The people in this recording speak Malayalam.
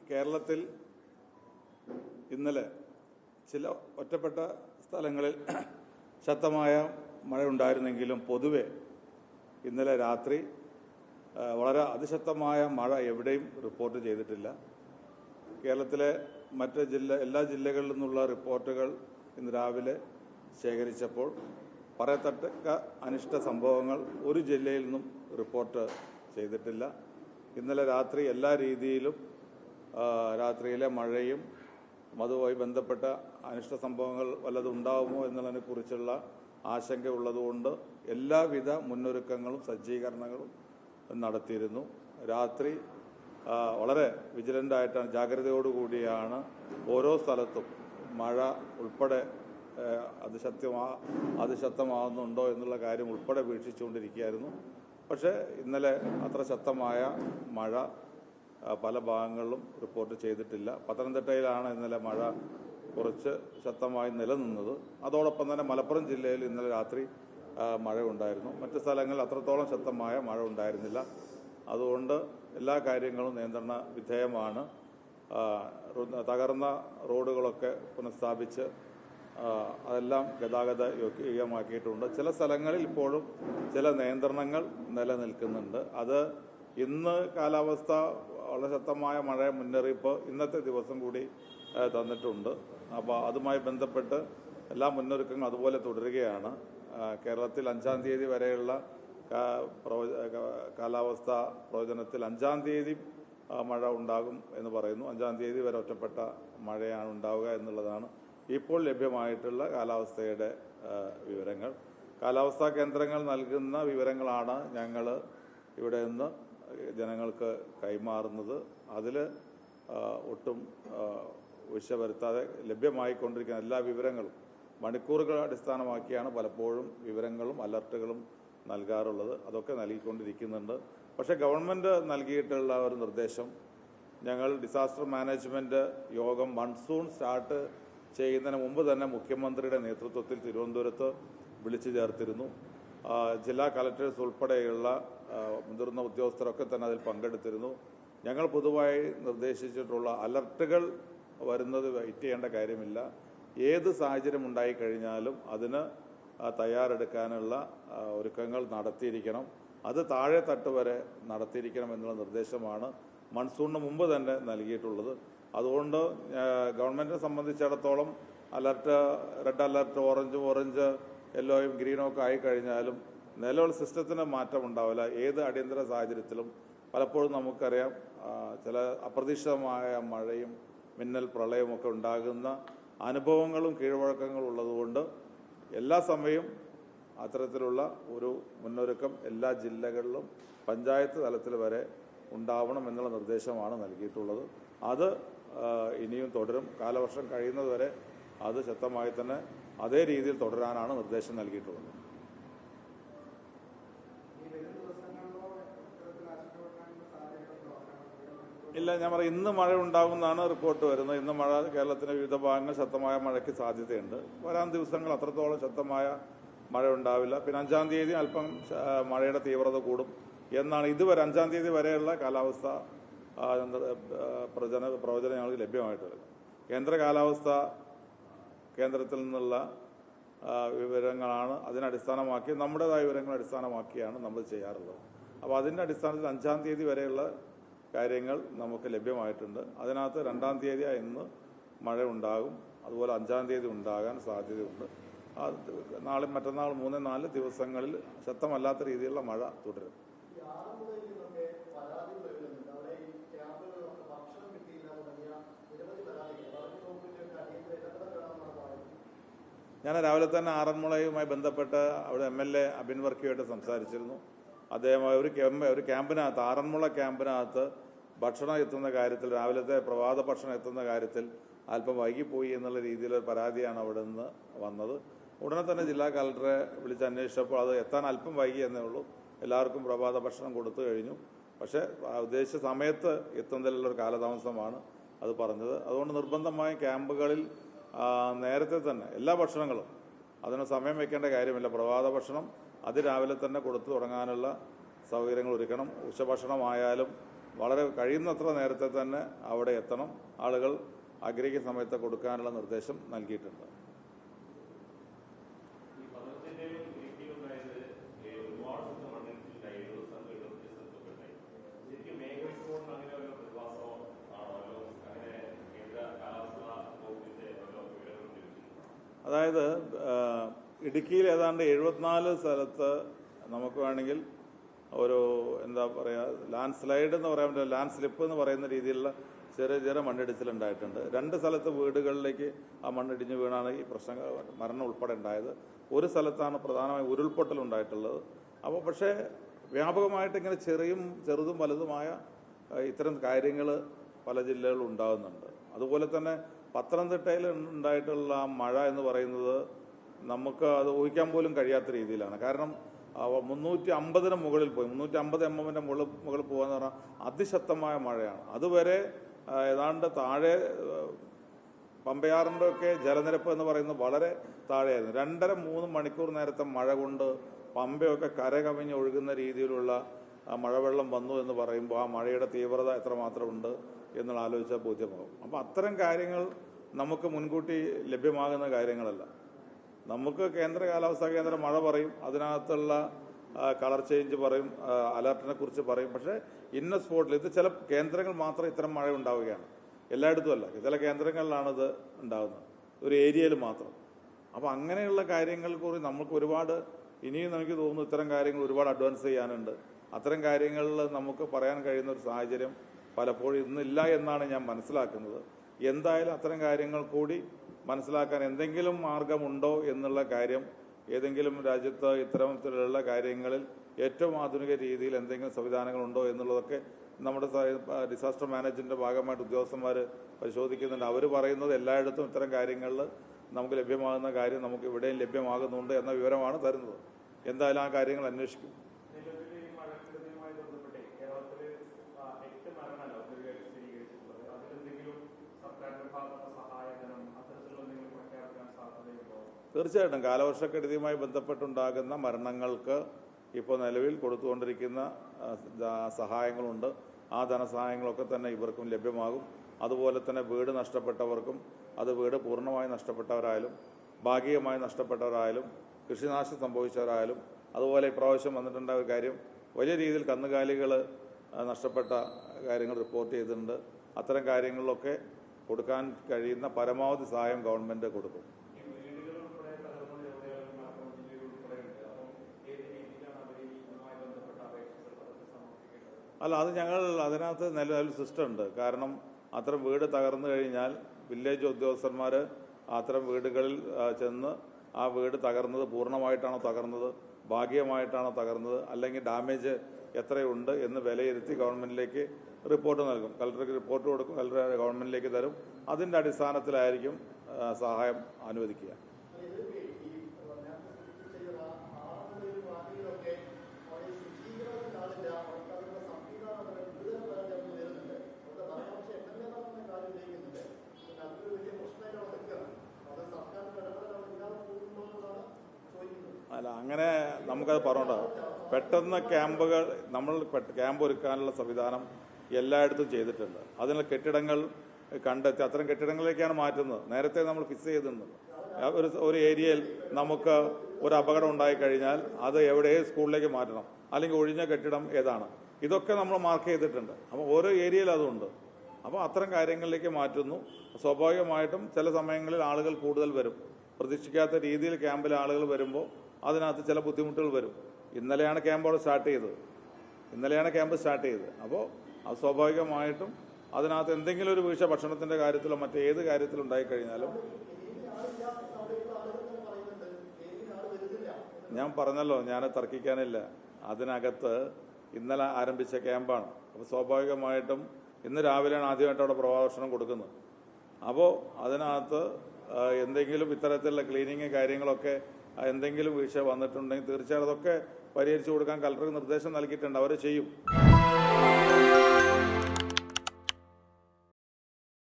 കേരളത്തിൽ ഇന്നലെ ചില ഒറ്റപ്പെട്ട സ്ഥലങ്ങളിൽ ശക്തമായ മഴയുണ്ടായിരുന്നെങ്കിലും പൊതുവെ ഇന്നലെ രാത്രി വളരെ അതിശക്തമായ മഴ എവിടെയും റിപ്പോർട്ട് ചെയ്തിട്ടില്ല. കേരളത്തിലെ മറ്റ് എല്ലാ ജില്ലകളിൽ നിന്നുള്ള റിപ്പോർട്ടുകൾ ഇന്ന് രാവിലെ ശേഖരിച്ചപ്പോൾ പറയത്തക്ക അനിഷ്ട സംഭവങ്ങൾ ഒരു ജില്ലയിൽ നിന്നും റിപ്പോർട്ട് ചെയ്തിട്ടില്ല. ഇന്നലെ രാത്രി എല്ലാ രീതിയിലും രാത്രിയിലെ മഴയും അതുമായി ബന്ധപ്പെട്ട അനിഷ്ട സംഭവങ്ങൾ വല്ലതും ഉണ്ടാകുമോ എന്നതിനെക്കുറിച്ചുള്ള ആശങ്ക ഉള്ളതുകൊണ്ട് എല്ലാവിധ മുന്നൊരുക്കങ്ങളും സജ്ജീകരണങ്ങളും നടത്തിയിരുന്നു. രാത്രി വളരെ വിജിലൻ്റായിട്ടാണ്, ജാഗ്രതയോടുകൂടിയാണ് ഓരോ സ്ഥലത്തും മഴ ഉൾപ്പെടെ അതിശക്തമാകുന്നുണ്ടോ എന്നുള്ള കാര്യം ഉൾപ്പെടെ വീക്ഷിച്ചുകൊണ്ടിരിക്കുകയായിരുന്നു. പക്ഷേ ഇന്നലെ അത്ര ശക്തമായ മഴ പല ഭാഗങ്ങളിലും റിപ്പോർട്ട് ചെയ്തിട്ടില്ല. പത്തനംതിട്ടയിലാണ് ഇന്നലെ മഴ കുറച്ച് ശക്തമായി നിലനിന്നത്. അതോടൊപ്പം തന്നെ മലപ്പുറം ജില്ലയിൽ ഇന്നലെ രാത്രി മഴ ഉണ്ടായിരുന്നു. മറ്റ് സ്ഥലങ്ങളിൽ അത്രത്തോളം ശക്തമായ മഴ ഉണ്ടായിരുന്നില്ല. അതുകൊണ്ട് എല്ലാ കാര്യങ്ങളും നിയന്ത്രണ വിധേയമാണ്. തകർന്ന റോഡുകളൊക്കെ പുനഃസ്ഥാപിച്ച് അതെല്ലാം ഗതാഗത യോഗ്യമാക്കിയിട്ടുണ്ട്. ചില സ്ഥലങ്ങളിൽ ഇപ്പോഴും ചില നിയന്ത്രണങ്ങൾ നിലനിൽക്കുന്നുണ്ട്. അത് ഇന്ന് കാലാവസ്ഥ വളരെ ശക്തമായ മഴ മുന്നറിയിപ്പ് ഇന്നത്തെ ദിവസം കൂടി തന്നിട്ടുണ്ട്. അപ്പോൾ അതുമായി ബന്ധപ്പെട്ട് എല്ലാ മുന്നൊരുക്കങ്ങളും അതുപോലെ തുടരുകയാണ്. കേരളത്തിൽ 5-ാം തീയതി വരെയുള്ള കാലാവസ്ഥ പ്രവചനത്തിൽ 5-ാം തീയതി മഴ ഉണ്ടാകും എന്ന് പറയുന്നു. 5-ാം തീയതി വരെ ഒറ്റപ്പെട്ട മഴയാണ് ഉണ്ടാവുക എന്നുള്ളതാണ് ഇപ്പോൾ ലഭ്യമായിട്ടുള്ള കാലാവസ്ഥയുടെ വിവരങ്ങൾ. കാലാവസ്ഥാ കേന്ദ്രങ്ങൾ നൽകുന്ന വിവരങ്ങളാണ് ഞങ്ങൾ ഇവിടെ നിന്ന് ജനങ്ങൾക്ക് കൈമാറുന്നത്. അതിൽ ഒട്ടും വീഴ്ച വരുത്താതെ ലഭ്യമായിക്കൊണ്ടിരിക്കുന്ന എല്ലാ വിവരങ്ങളും മണിക്കൂറുകൾ അടിസ്ഥാനമാക്കിയാണ് പലപ്പോഴും വിവരങ്ങളും അലർട്ടുകളും നൽകാറുള്ളത്. അതൊക്കെ നൽകിക്കൊണ്ടിരിക്കുന്നുണ്ട്. പക്ഷേ ഗവൺമെൻറ് നൽകിയിട്ടുള്ള ഒരു നിർദ്ദേശം, ഞങ്ങൾ ഡിസാസ്റ്റർ മാനേജ്മെൻറ്റ് യോഗം മൺസൂൺ സ്റ്റാർട്ട് ചെയ്യുന്നതിന് മുമ്പ് തന്നെ മുഖ്യമന്ത്രിയുടെ നേതൃത്വത്തിൽ തിരുവനന്തപുരത്ത് വിളിച്ചു ചേർത്തിരുന്നു. ജില്ലാ കളക്ടേഴ്സ് ഉൾപ്പെടെയുള്ള മുതിർന്ന ഉദ്യോഗസ്ഥരൊക്കെ തന്നെ അതിൽ പങ്കെടുത്തിരുന്നു. ഞങ്ങൾ പൊതുവായി നിർദ്ദേശിച്ചിട്ടുള്ള അലർട്ടുകൾ വരുന്നത് വെയിറ്റ് ചെയ്യേണ്ട കാര്യമില്ല. ഏത് സാഹചര്യം ഉണ്ടായിക്കഴിഞ്ഞാലും അതിന് തയ്യാറെടുക്കാനുള്ള ഒരുക്കങ്ങൾ നടത്തിയിരിക്കണം. അത് താഴെ തട്ട് വരെ നടത്തിയിരിക്കണം എന്നുള്ള നിർദ്ദേശമാണ് മൺസൂണിന് മുമ്പ് തന്നെ നൽകിയിട്ടുള്ളത്. അതുകൊണ്ട് ഗവൺമെൻറ്റിനെ സംബന്ധിച്ചിടത്തോളം അലർട്ട്, റെഡ് അലർട്ട്, ഓറഞ്ച്, യെല്ലോയും ഗ്രീനും ഒക്കെ ആയിക്കഴിഞ്ഞാലും നിലവിൽ സിസ്റ്റത്തിന് മാറ്റം ഉണ്ടാവില്ല. ഏത് അടിയന്തര സാഹചര്യത്തിലും പലപ്പോഴും നമുക്കറിയാം ചില അപ്രതീക്ഷിതമായ മഴയും മിന്നൽ പ്രളയവും ഒക്കെ ഉണ്ടാകുന്ന അനുഭവങ്ങളും കീഴ്വഴക്കങ്ങളും ഉള്ളതുകൊണ്ട് എല്ലാ സമയവും അത്തരത്തിലുള്ള ഒരു മുന്നൊരുക്കം എല്ലാ ജില്ലകളിലും പഞ്ചായത്ത് തലത്തിൽ വരെ ഉണ്ടാവണം എന്നുള്ള നിർദ്ദേശമാണ് നൽകിയിട്ടുള്ളത്. അത് ഇനിയും തുടരും. കാലവർഷം കഴിയുന്നതുവരെ അത് ശക്തമായി തന്നെ അതേ രീതിയിൽ തുടരാനാണ് നിർദ്ദേശം നൽകിയിട്ടുള്ളത്. ഇല്ല, ഞാൻ പറയാം, ഇന്ന് മഴ ഉണ്ടാകുമെന്നാണ് റിപ്പോർട്ട് വരുന്നത്. ഇന്ന് മഴ കേരളത്തിൻ്റെ വിവിധ ഭാഗങ്ങൾ ശക്തമായ മഴയ്ക്ക് സാധ്യതയുണ്ട്. വരാൻ ദിവസങ്ങൾ അത്രത്തോളം ശക്തമായ മഴ ഉണ്ടാവില്ല. പിന്നെ 5-ാം തീയതി അല്പം മഴയുടെ തീവ്രത കൂടും എന്നാണ് ഇതുവരെ 5-ാം തീയതി വരെയുള്ള കാലാവസ്ഥ പ്രവചനം ഞങ്ങൾക്ക് ലഭ്യമായിട്ടുള്ളത്. കേന്ദ്ര കാലാവസ്ഥ കേന്ദ്രത്തിൽ നിന്നുള്ള വിവരങ്ങളാണ് അതിനടിസ്ഥാനമാക്കി, നമ്മുടേതായ വിവരങ്ങൾ അടിസ്ഥാനമാക്കിയാണ് നമ്മൾ ചെയ്യാറുള്ളത്. അപ്പോൾ അതിൻ്റെ അടിസ്ഥാനത്തിൽ 5-ാം തീയതി വരെയുള്ള കാര്യങ്ങൾ നമുക്ക് ലഭ്യമായിട്ടുണ്ട്. അതിനകത്ത് 2-ാം തീയതി ഇന്ന് മഴ ഉണ്ടാകും. അതുപോലെ 5-ാം തീയതി ഉണ്ടാകാൻ സാധ്യതയുണ്ട്. നാളെ മറ്റന്നാൾ 3-4 ദിവസങ്ങളിൽ ശക്തമല്ലാത്ത രീതിയിലുള്ള മഴ തുടരും. ഞാൻ രാവിലെ തന്നെ ആറന്മുളയുമായി ബന്ധപ്പെട്ട് അവിടെ MLA അബിൻ വർക്കിയുമായിട്ട് സംസാരിച്ചിരുന്നു. അദ്ദേഹം ഒരു ക്യാമ്പിനകത്ത്, ആറന്മുള ക്യാമ്പിനകത്ത് ഭക്ഷണം എത്തുന്ന കാര്യത്തിൽ, രാവിലത്തെ പ്രഭാത ഭക്ഷണം എത്തുന്ന കാര്യത്തിൽ അല്പം വൈകിപ്പോയി എന്നുള്ള രീതിയിലൊരു പരാതിയാണ് അവിടെ നിന്ന് വന്നത്. ഉടനെ തന്നെ ജില്ലാ കളക്ടറെ വിളിച്ച് അന്വേഷിച്ചപ്പോൾ അത് എത്താൻ അല്പം വൈകി എന്നേ ഉള്ളൂ. എല്ലാവർക്കും പ്രഭാത ഭക്ഷണം കൊടുത്തു കഴിഞ്ഞു. പക്ഷേ ഉദ്ദേശിച്ച സമയത്ത് എത്തുന്നതിലുള്ളൊരു കാലതാമസമാണ് അത് പറഞ്ഞത്. അതുകൊണ്ട് നിർബന്ധമായും ക്യാമ്പുകളിൽ നേരത്തെ തന്നെ എല്ലാ ഭക്ഷണങ്ങളും, അതിന് സമയം വെക്കേണ്ട കാര്യമില്ല. പ്രഭാത ഭക്ഷണം അതിരാവിലെ തന്നെ കൊടുത്തു തുടങ്ങാനുള്ള സൗകര്യങ്ങൾ ഒരുക്കണം. ഉച്ചഭക്ഷണമായാലും വളരെ കഴിയുന്നത്ര നേരത്തെ തന്നെ അവിടെ എത്തണം. ആളുകൾ ആഗ്രഹിക്കുന്ന സമയത്ത് കൊടുക്കാനുള്ള നിർദ്ദേശം നൽകിയിട്ടുണ്ട്. അതായത് ഇടുക്കിയിൽ ഏതാണ്ട് 74 സ്ഥലത്ത് നമുക്ക് വേണമെങ്കിൽ ഒരു എന്താ പറയുക ലാൻഡ് സ്ലൈഡ് എന്ന് പറയാൻ പറ്റില്ല, ലാൻഡ് സ്ലിപ്പ് എന്ന് പറയുന്ന രീതിയിലുള്ള ചെറിയ ചെറിയ മണ്ണിടിച്ചിലുണ്ടായിട്ടുണ്ട്. 2 സ്ഥലത്ത് വീടുകളിലേക്ക് ആ മണ്ണിടിഞ്ഞ് വീണാണ് ഈ പ്രശ്നങ്ങൾ മരണം ഉൾപ്പെടെ ഉണ്ടായത്. ഒരു സ്ഥലത്താണ് പ്രധാനമായും ഉരുൾപൊട്ടലുണ്ടായിട്ടുള്ളത്. അപ്പോൾ പക്ഷേ വ്യാപകമായിട്ട് ഇങ്ങനെ ചെറുതും വലുതുമായ ഇത്തരം കാര്യങ്ങൾ പല ജില്ലകളിലും ഉണ്ടാകുന്നുണ്ട്. അതുപോലെ തന്നെ പത്തനംതിട്ടയിൽ ഉണ്ടായിട്ടുള്ള മഴ എന്ന് പറയുന്നത് നമുക്ക് അത് ഊഹിക്കാൻ പോലും കഴിയാത്ത രീതിയിലാണ്. കാരണം 350 മുകളിൽ പോയി, 350 mm മുകളിൽ പോകാന്ന് പറഞ്ഞാൽ അതിശക്തമായ മഴയാണ്. അതുവരെ ഏതാണ്ട് താഴെ പമ്പയാറിൻ്റെ ഒക്കെ ജലനിരപ്പ് എന്ന് പറയുന്നത് വളരെ താഴെയായിരുന്നു. 2.5-3 മണിക്കൂർ നേരത്തെ മഴ കൊണ്ട് പമ്പയൊക്കെ കരകവിഞ്ഞ് ഒഴുകുന്ന രീതിയിലുള്ള മഴവെള്ളം വന്നു എന്ന് പറയുമ്പോൾ ആ മഴയുടെ തീവ്രത എത്രമാത്രമുണ്ട് എന്നുള്ള ആലോചിച്ചാൽ ബോധ്യമാകും. അപ്പോൾ അത്തരം കാര്യങ്ങൾ നമുക്ക് മുൻകൂട്ടി ലഭ്യമാകുന്ന കാര്യങ്ങളല്ല. നമുക്ക് കേന്ദ്ര കാലാവസ്ഥാ കേന്ദ്രം മഴ പറയും, അതിനകത്തുള്ള കളർ ചേഞ്ച് പറയും, അലർട്ടിനെ കുറിച്ച് പറയും. പക്ഷേ ഇന്ന സ്പോട്ടിൽ ഇത് ചില കേന്ദ്രങ്ങൾ മാത്രം ഇത്തരം മഴ ഉണ്ടാവുകയാണ്, എല്ലായിടത്തും അല്ല. ചില കേന്ദ്രങ്ങളിലാണ് ഇത് ഉണ്ടാകുന്നത്, ഒരു ഏരിയയിൽ മാത്രം. അപ്പോൾ അങ്ങനെയുള്ള കാര്യങ്ങൾ കൂടി നമുക്ക് ഒരുപാട് ഇനിയും നമുക്ക് തോന്നുന്നു ഇത്തരം കാര്യങ്ങൾ ഒരുപാട് അഡ്വാൻസ് ചെയ്യാനുണ്ട്. അത്തരം കാര്യങ്ങളിൽ നമുക്ക് പറയാൻ കഴിയുന്ന ഒരു സാഹചര്യം പലപ്പോഴും ഇന്നില്ല എന്നാണ് ഞാൻ മനസ്സിലാക്കുന്നത്. എന്തായാലും അത്തരം കാര്യങ്ങൾ കൂടി മനസ്സിലാക്കാൻ എന്തെങ്കിലും മാർഗമുണ്ടോ എന്നുള്ള കാര്യം, ഏതെങ്കിലും രാജ്യത്ത് ഇത്തരത്തിലുള്ള കാര്യങ്ങളിൽ ഏറ്റവും ആധുനിക രീതിയിൽ എന്തെങ്കിലും സംവിധാനങ്ങളുണ്ടോ എന്നുള്ളതൊക്കെ നമ്മുടെ ഡിസാസ്റ്റർ മാനേജ്മെന്റിന്റെ ഭാഗമായിട്ട് ഉദ്യോഗസ്ഥന്മാർ പരിശോധിക്കുന്നുണ്ട്. അവർ പറയുന്നത് എല്ലായിടത്തും ഇത്തരം കാര്യങ്ങളിൽ നമുക്ക് ലഭ്യമാകുന്ന കാര്യം നമുക്ക് ഇവിടെയും ലഭ്യമാകുന്നുണ്ട് എന്ന വിവരമാണ് തരുന്നത്. എന്തായാലും ആ കാര്യങ്ങൾ അന്വേഷിക്കും. തീർച്ചയായിട്ടും കാലവർഷക്കെടുതിയുമായി ബന്ധപ്പെട്ടുണ്ടാകുന്ന മരണങ്ങൾക്ക് ഇപ്പോൾ നിലവിൽ കൊടുത്തുകൊണ്ടിരിക്കുന്ന സഹായങ്ങളുണ്ട്. ആ ധനസഹായങ്ങളൊക്കെ തന്നെ ഇവർക്കും ലഭ്യമാകും. അതുപോലെ തന്നെ വീട് നഷ്ടപ്പെട്ടവർക്കും, അത് വീട് പൂർണ്ണമായി നഷ്ടപ്പെട്ടവരായാലും ഭാഗികമായി നഷ്ടപ്പെട്ടവരായാലും കൃഷിനാശം സംഭവിച്ചവരായാലും, അതുപോലെ ഇപ്രാവശ്യം വന്നിട്ടുണ്ടായ ഒരു കാര്യം വലിയ രീതിയിൽ കന്നുകാലികൾ നഷ്ടപ്പെട്ട കാര്യങ്ങൾ റിപ്പോർട്ട് ചെയ്തിട്ടുണ്ട്. അത്തരം കാര്യങ്ങളിലൊക്കെ കൊടുക്കാൻ കഴിയുന്ന പരമാവധി സഹായം ഗവൺമെൻറ് കൊടുക്കും. അല്ല, അത് ഞങ്ങൾ അതിനകത്ത് നിലവിൽ സിസ്റ്റം ഉണ്ട്. കാരണം അത്തരം വീട് തകർന്നു കഴിഞ്ഞാൽ വില്ലേജ് ഉദ്യോഗസ്ഥന്മാർ അത്തരം വീടുകളിൽ ചെന്ന് ആ വീട് തകർന്നത് പൂർണ്ണമായിട്ടാണോ തകർന്നത്, ഭാഗികമായിട്ടാണോ തകർന്നത്, അല്ലെങ്കിൽ ഡാമേജ് എത്രയുണ്ട് എന്ന് വിലയിരുത്തി ഗവൺമെൻറ്റിലേക്ക് റിപ്പോർട്ട് നൽകും. കളക്ടർക്ക് റിപ്പോർട്ട് കൊടുക്കും, കളക്ടർ ഗവൺമെൻറ്റിലേക്ക് തരും. അതിൻ്റെ അടിസ്ഥാനത്തിലായിരിക്കും സഹായം അനുവദിക്കുക. അല്ല, അങ്ങനെ നമുക്കത് പറഞ്ഞോണ്ട. പെട്ടെന്ന് ക്യാമ്പുകൾ നമ്മൾ ക്യാമ്പ് ഒരുക്കാനുള്ള സംവിധാനം എല്ലായിടത്തും ചെയ്തിട്ടുണ്ട്. അതിനുള്ള കെട്ടിടങ്ങൾ കണ്ടെത്തി അത്തരം കെട്ടിടങ്ങളിലേക്കാണ് മാറ്റുന്നത്. നേരത്തെ നമ്മൾ ഫിക്സ് ചെയ്തിരുന്നത് ഒരു ഏരിയയിൽ നമുക്ക് ഒരു അപകടം ഉണ്ടായിക്കഴിഞ്ഞാൽ അത് എവിടെ സ്കൂളിലേക്ക് മാറ്റണം, അല്ലെങ്കിൽ ഒഴിഞ്ഞ കെട്ടിടം ഏതാണ്, ഇതൊക്കെ നമ്മൾ മാർക്ക് ചെയ്തിട്ടുണ്ട്. അപ്പോൾ ഓരോ ഏരിയയിൽ അതുണ്ട്. അപ്പോൾ അത്തരം കാര്യങ്ങളിലേക്ക് മാറ്റുന്നു. സ്വാഭാവികമായിട്ടും ചില സമയങ്ങളിൽ ആളുകൾ കൂടുതൽ വരും. പ്രതീക്ഷിക്കാത്ത രീതിയിൽ ക്യാമ്പിൽ ആളുകൾ വരുമ്പോൾ അതിനകത്ത് ചില ബുദ്ധിമുട്ടുകൾ വരും. ഇന്നലെയാണ് ക്യാമ്പ് സ്റ്റാർട്ട് ചെയ്തത്. അപ്പോൾ അത് സ്വാഭാവികമായിട്ടും അതിനകത്ത് എന്തെങ്കിലും ഒരു വീഴ്ച ഭക്ഷണത്തിൻ്റെ കാര്യത്തിലോ മറ്റേത് കാര്യത്തിലും ഉണ്ടായിക്കഴിഞ്ഞാലും, ഞാൻ പറഞ്ഞല്ലോ, ഞാൻ തർക്കിക്കാനില്ല. അതിനകത്ത് ഇന്നലെ ആരംഭിച്ച ക്യാമ്പാണ്. അപ്പോൾ സ്വാഭാവികമായിട്ടും ഇന്ന് രാവിലെയാണ് ആദ്യമായിട്ട് അവിടെ പ്രഭാഷണം കൊടുക്കുന്നത്. അപ്പോൾ അതിനകത്ത് എന്തെങ്കിലും ഇത്തരത്തിലുള്ള ക്ലീനിങ് കാര്യങ്ങളൊക്കെ എന്തെങ്കിലും വീഴ്ച വന്നിട്ടുണ്ടെങ്കിൽ തീർച്ചയായും അതൊക്കെ പരിഹരിച്ചു കൊടുക്കാൻ കളക്ടർക്ക് നിർദ്ദേശം നൽകിയിട്ടുണ്ട്. അവർ ചെയ്യും.